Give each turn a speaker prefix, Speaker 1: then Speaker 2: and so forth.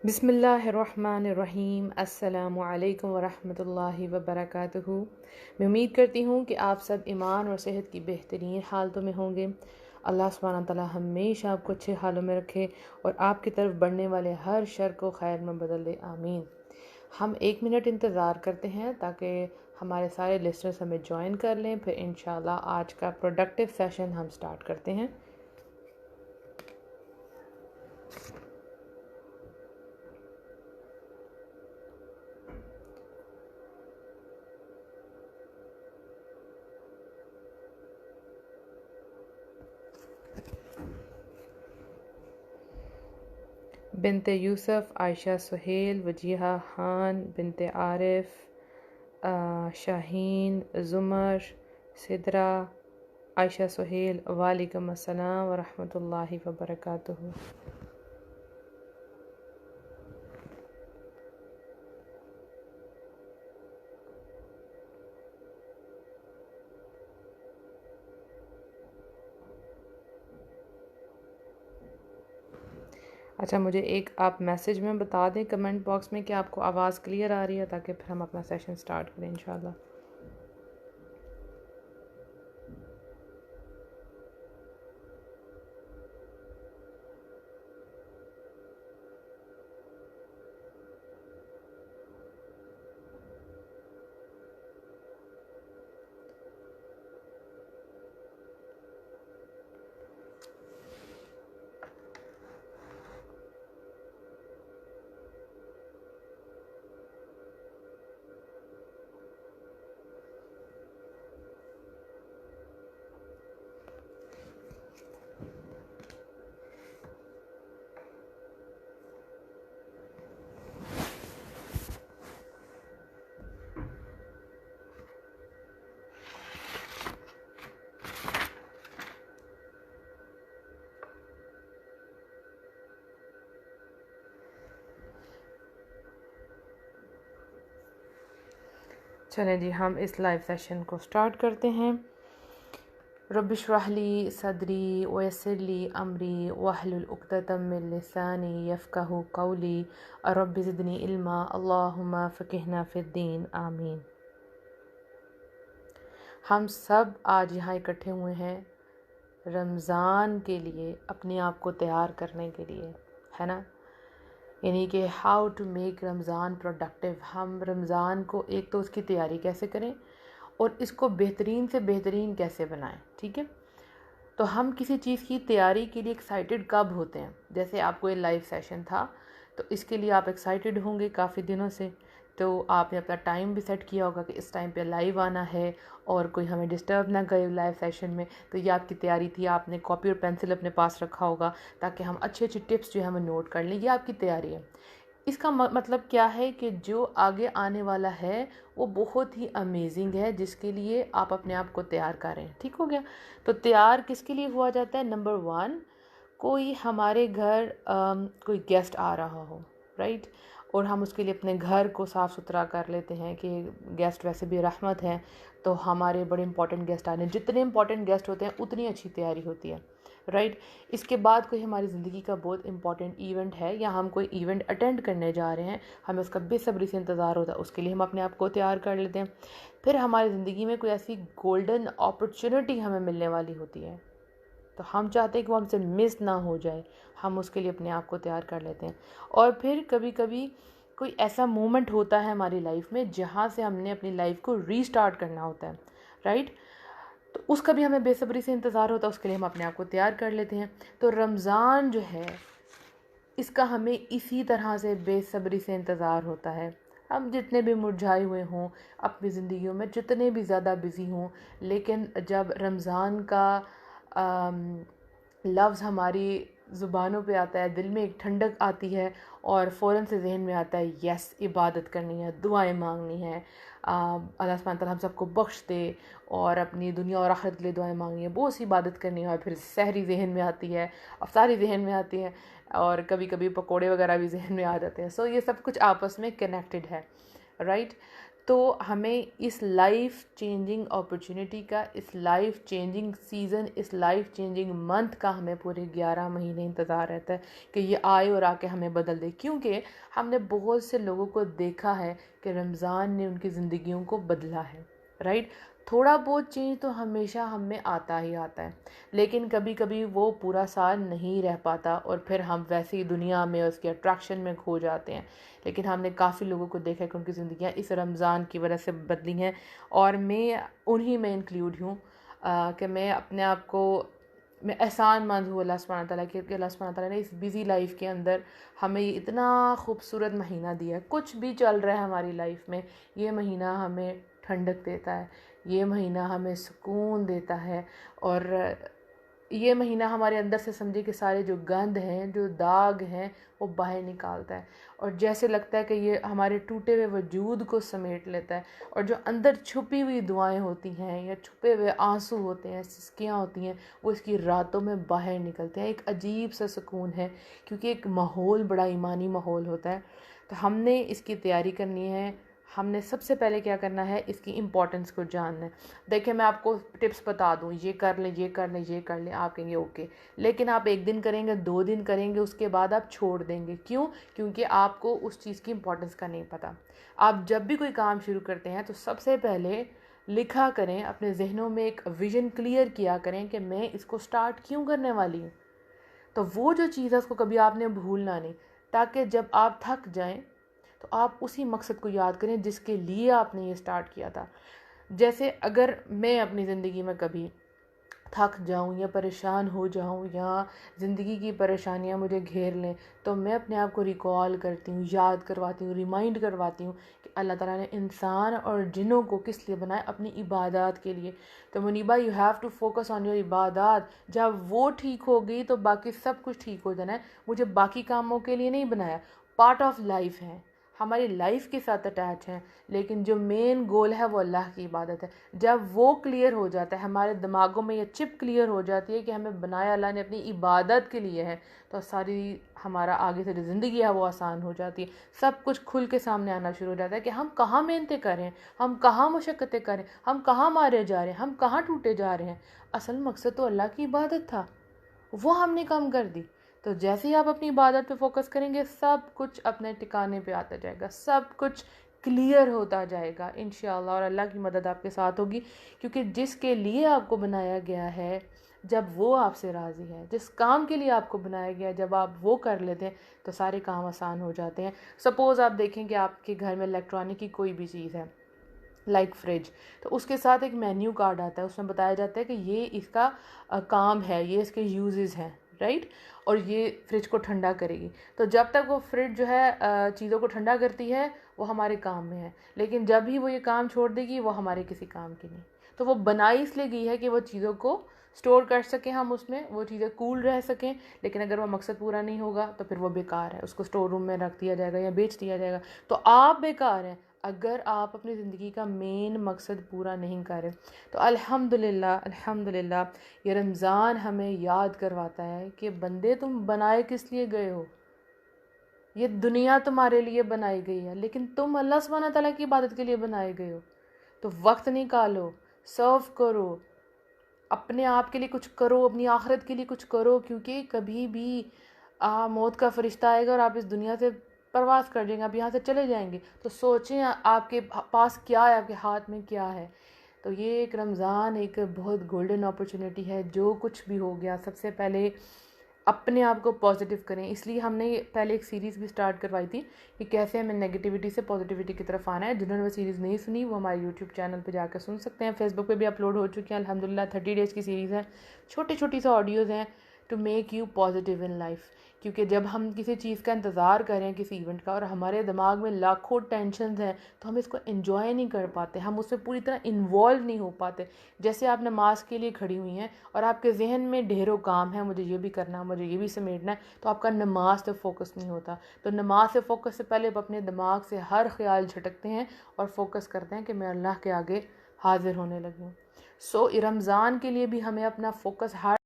Speaker 1: बिस्मिल्लाहिर्रहमानिर्रहीम अस्सलामु अलैकुम वरहमतुल्लाहि वबरकातुहू। मैं उम्मीद करती हूँ कि आप सब ईमान और सेहत की बेहतरीन हालतों में होंगे। अल्लाह सुब्हानहू तआला हमेशा आपको अच्छे हालों में रखे और आपकी तरफ बढ़ने वाले हर शर को खैर में बदल दे, आमीन। हम 1 मिनट इंतज़ार करते हैं ताकि हमारे सारे लिस्टनर्स हमें ज्वाइन कर लें, फिर इंशाल्लाह आज का प्रोडक्टिव सेशन हम स्टार्ट करते हैं। बिनते यूसुफ, आयशा सुहेल, वजीहा खान, बिनते आरिफ, शाहीन, ज़ुमर, सिदरा, आयशा सुहेल, वालेकुम अस्सलाम वरहमतुल्लाहि वबरकातुहू। अच्छा, मुझे एक आप मैसेज में बता दें कमेंट बॉक्स में कि आपको आवाज़ क्लियर आ रही है, ताकि फिर हम अपना सेशन स्टार्ट करें इंशाल्लाह। चलें जी, हम इस लाइव सेशन को स्टार्ट करते हैं। रब्बि इश्रह ली सदरी वयस्सिर ली अमरी वहलुल उक़दतम मिन लिसानी यफ़क़हू क़ौली रब्बि ज़िदनी इल्मा अल्लाहुम्मा फ़क़िहना फ़िद्दीन, आमीन। हम सब आज यहाँ इकट्ठे हुए हैं रमज़ान के लिए, अपने आप को तैयार करने के लिए, है ना। यानी कि how to make Ramzan productive. हम रमज़ान को एक तो उसकी तैयारी कैसे करें और इसको बेहतरीन से बेहतरीन कैसे बनाएं, ठीक है। तो हम किसी चीज़ की तैयारी के लिए एक्साइटेड कब होते हैं? जैसे आपको ये लाइव सेशन था, तो इसके लिए आप एक्साइटेड होंगे काफ़ी दिनों से, तो आपने अपना टाइम भी सेट किया होगा कि इस टाइम पे लाइव आना है और कोई हमें डिस्टर्ब ना करे लाइव सेशन में। तो ये आपकी तैयारी थी, आपने कॉपी और पेंसिल अपने पास रखा होगा ताकि हम अच्छी अच्छी टिप्स जो है हमें नोट कर लें। ये आपकी तैयारी है। इसका मतलब क्या है कि जो आगे आने वाला है वो बहुत ही अमेजिंग है, जिसके लिए आप अपने आप को तैयार करें। ठीक हो गया। तो तैयार किसके लिए हुआ जाता है? नंबर 1, कोई हमारे घर कोई गेस्ट आ रहा हो, राइट, और हम उसके लिए अपने घर को साफ़ सुथरा कर लेते हैं कि गेस्ट वैसे भी रहमत है, तो हमारे बड़े इंपॉर्टेंट गेस्ट आ रहे हैं। जितने इंपॉर्टेंट गेस्ट होते हैं उतनी अच्छी तैयारी होती है, राइट। इसके बाद कोई हमारी ज़िंदगी का बहुत इंपॉर्टेंट इवेंट है या हम कोई इवेंट अटेंड करने जा रहे हैं, हमें उसका बेसब्री से इंतज़ार होता है, उसके लिए हम अपने आप को तैयार कर लेते हैं। फिर हमारी ज़िंदगी में कोई ऐसी गोल्डन अपॉर्चुनिटी हमें मिलने वाली होती है, तो हम चाहते हैं कि वो हमसे मिस ना हो जाए, हम उसके लिए अपने आप को तैयार कर लेते हैं। और फिर कभी कभी कोई ऐसा मोमेंट होता है हमारी लाइफ में जहाँ से हमने अपनी लाइफ को रीस्टार्ट करना होता है, राइट, तो उसका भी हमें बेसब्री से इंतज़ार होता है, उसके लिए हम अपने आप को तैयार कर लेते हैं। तो रमज़ान जो है, इसका हमें इसी तरह से बेसब्री से इंतज़ार होता है। हम जितने भी मुरझाए हुए हों अपनी ज़िंदगियों में, जितने भी ज़्यादा बिज़ी हों, लेकिन जब रमज़ान का लफ्ज़ हमारी ज़ुबानों पे आता है, दिल में एक ठंडक आती है और फ़ौरन से जहन में आता है यस, इबादत करनी है, दुआएं मांगनी है, अल्लाह सुब्हानहू तआला हम सबको बख्श दे और अपनी दुनिया और आखिरत के लिए दुआएं मांगनी है, बहुत सी इबादत करनी है। और फिर सहरी जहन में आती है, अफ्तारी जहन में आती है, और कभी कभी पकोड़े वगैरह भी जहन में आ जाते हैं। सो ये सब कुछ आपस में कनेक्टेड है, राइट। तो हमें इस लाइफ चेंजिंग अपॉर्चुनिटी का, इस लाइफ चेंजिंग सीज़न, इस लाइफ चेंजिंग मंथ का हमें पूरे 11 महीने इंतज़ार रहता है कि ये आए और आके हमें बदल दे। क्योंकि हमने बहुत से लोगों को देखा है कि रमज़ान ने उनकी ज़िंदगियों को बदला है, राइट। थोड़ा बहुत चेंज तो हमेशा हम में आता ही आता है, लेकिन कभी कभी वो पूरा साल नहीं रह पाता और फिर हम वैसे ही दुनिया में उसके अट्रैक्शन में खो जाते हैं। लेकिन हमने काफ़ी लोगों को देखा है कि उनकी ज़िंदगियाँ इस रमज़ान की वजह से बदली हैं, और मैं उन्हीं में इंक्लूड हूँ कि मैं अपने आप को, मैं एहसानमंद हूँ अल्लाह सुब्हानहू तआला के, कि अल्लाह सुब्हानहू तआला ने इस बिज़ी लाइफ के अंदर हमें इतना खूबसूरत महीना दिया है। कुछ भी चल रहा है हमारी लाइफ में, ये महीना हमें ठंडक देता है, ये महीना हमें सुकून देता है, और ये महीना हमारे अंदर से समझे कि सारे जो गंद हैं, जो दाग हैं, वो बाहर निकालता है, और जैसे लगता है कि ये हमारे टूटे हुए वजूद को समेट लेता है, और जो अंदर छुपी हुई दुआएं होती हैं या छुपे हुए आंसू होते हैं, सिसकियाँ होती हैं, वो इसकी रातों में बाहर निकलते हैं। एक अजीब सा सुकून है, क्योंकि एक माहौल बड़ा ईमानी माहौल होता है। तो हमने इसकी तैयारी करनी है। हमने सबसे पहले क्या करना है, इसकी इम्पोर्टेंस को जानना है। देखिए, मैं आपको टिप्स बता दूं, ये कर लें, ये कर लें, ये कर लें, आप कहेंगे ओके, लेकिन आप 1 दिन करेंगे, 2 दिन करेंगे, उसके बाद आप छोड़ देंगे। क्यों? क्योंकि आपको उस चीज़ की इम्पोर्टेंस का नहीं पता। आप जब भी कोई काम शुरू करते हैं तो सबसे पहले लिखा करें, अपने जहनों में एक विज़न क्लियर किया करें कि मैं इसको स्टार्ट क्यों करने वाली हूँ। तो वो जो चीज़ है उसको कभी आपने भूलना नहीं, ताकि जब आप थक जाएं तो आप उसी मकसद को याद करें जिसके लिए आपने ये स्टार्ट किया था। जैसे अगर मैं अपनी ज़िंदगी में कभी थक जाऊं या परेशान हो जाऊं या ज़िंदगी की परेशानियां मुझे घेर लें, तो मैं अपने आप को रिकॉल करती हूँ, याद करवाती हूँ, रिमाइंड करवाती हूँ कि अल्लाह ताला ने इंसान और जिन्नों को किस लिए बनाया, अपनी इबादत के लिए। तो Muniba, you have to focus on your इबादत। जब वो ठीक हो गई तो बाकी सब कुछ ठीक हो जाना है। मुझे बाकी कामों के लिए नहीं बनाया, पार्ट ऑफ लाइफ है, हमारी लाइफ के साथ अटैच हैं, लेकिन जो मेन गोल है वो अल्लाह की इबादत है। जब वो क्लियर हो जाता है, हमारे दिमागों में ये चिप क्लियर हो जाती है कि हमें बनाया अल्लाह ने अपनी इबादत के लिए है, तो सारी हमारा आगे से जो ज़िंदगी है वो आसान हो जाती है। सब कुछ खुल के सामने आना शुरू हो जाता है कि हम कहाँ मेहनतें कर रहे हैं, हम कहाँ मुशक्क़तें कर रहे हैं, हम कहाँ मारे जा रहे हैं, हम कहाँ टूटे जा रहे हैं। असल मकसद तो अल्लाह की इबादत था, वो हमने कम कर दी। तो जैसे ही आप अपनी इबादत पे फोकस करेंगे, सब कुछ अपने ठिकाने पे आता जाएगा, सब कुछ क्लियर होता जाएगा इंशाअल्लाह, और अल्लाह की मदद आपके साथ होगी। क्योंकि जिसके लिए आपको बनाया गया है, जब वो आपसे राज़ी है, जिस काम के लिए आपको बनाया गया है, जब आप वो कर लेते हैं तो सारे काम आसान हो जाते हैं। सपोज़ आप देखें कि आपके घर में इलेक्ट्रॉनिक की कोई भी चीज़ है, लाइक फ्रिज, तो उसके साथ एक मेन्यू कार्ड आता है, उसमें बताया जाता है कि ये इसका काम है, ये इसके यूजेस हैं, राइट, और ये फ्रिज को ठंडा करेगी। तो जब तक वो फ्रिज जो है चीज़ों को ठंडा करती है, वो हमारे काम में है, लेकिन जब भी वो ये काम छोड़ देगी, वो हमारे किसी काम की नहीं। तो वो बनाई इसलिए गई है कि वो चीज़ों को स्टोर कर सकें, हम उसमें वो चीज़ें कूल रह सकें, लेकिन अगर वो मकसद पूरा नहीं होगा तो फिर वो बेकार है, उसको स्टोर रूम में रख दिया जाएगा या बेच दिया जाएगा। तो आप बेकार हैं अगर आप अपनी ज़िंदगी का मेन मकसद पूरा नहीं करें। तो अल्हम्दुलिल्लाह, अल्हम्दुलिल्लाह, ये रमज़ान हमें याद करवाता है कि बंदे, तुम बनाए किस लिए गए हो। ये दुनिया तुम्हारे लिए बनाई गई है, लेकिन तुम अल्लाह सुब्हानहू तआला की इबादत के लिए बनाए गए हो। तो वक्त निकालो, सर्व करो, अपने आप के लिए कुछ करो, अपनी आखिरत के लिए कुछ करो, क्योंकि कभी भी मौत का फरिश्ता आएगा और आप इस दुनिया से परवास कर जाएंगे, आप यहाँ से चले जाएंगे। तो सोचें आपके पास क्या है, आपके हाथ में क्या है। तो ये एक रमज़ान एक बहुत गोल्डन अपॉर्चुनिटी है। जो कुछ भी हो गया, सबसे पहले अपने आप को पॉजिटिव करें। इसलिए हमने पहले एक सीरीज़ भी स्टार्ट करवाई थी कि कैसे हमें नेगेटिविटी से पॉजिटिविटी की तरफ आना है। जिन्होंने वो सीरीज़ नहीं सुनी, वो हमारे यूट्यूब चैनल पे जाकर सुन सकते हैं। फेसबुक पे भी अपलोड हो चुकी हैं अल्हम्दुलिल्लाह। 30 डेज़ की सीरीज़ है, छोटी छोटी सी ऑडियोज़ हैं to make you positive in life. क्योंकि जब हम किसी चीज़ का इंतज़ार करें, किसी इवेंट का, और हमारे दिमाग में लाखों टेंशन हैं, तो हम इसको एंजॉय नहीं कर पाते, हम उसमें पूरी तरह इन्वॉल्व नहीं हो पाते। जैसे आप नमाज के लिए खड़ी हुई हैं और आपके जहन में ढेरों काम है, मुझे ये भी करना है, मुझे ये भी समेटना है, तो आपका नमाज से फ़ोकस नहीं होता। तो नमाज से फ़ोकस से पहले आप अपने दिमाग से हर ख्याल झटकते हैं और फोकस करते हैं कि मैं अल्लाह के आगे हाजिर होने लगी हूँ। सो रमज़ान के लिए भी हमें अपना फोकस हर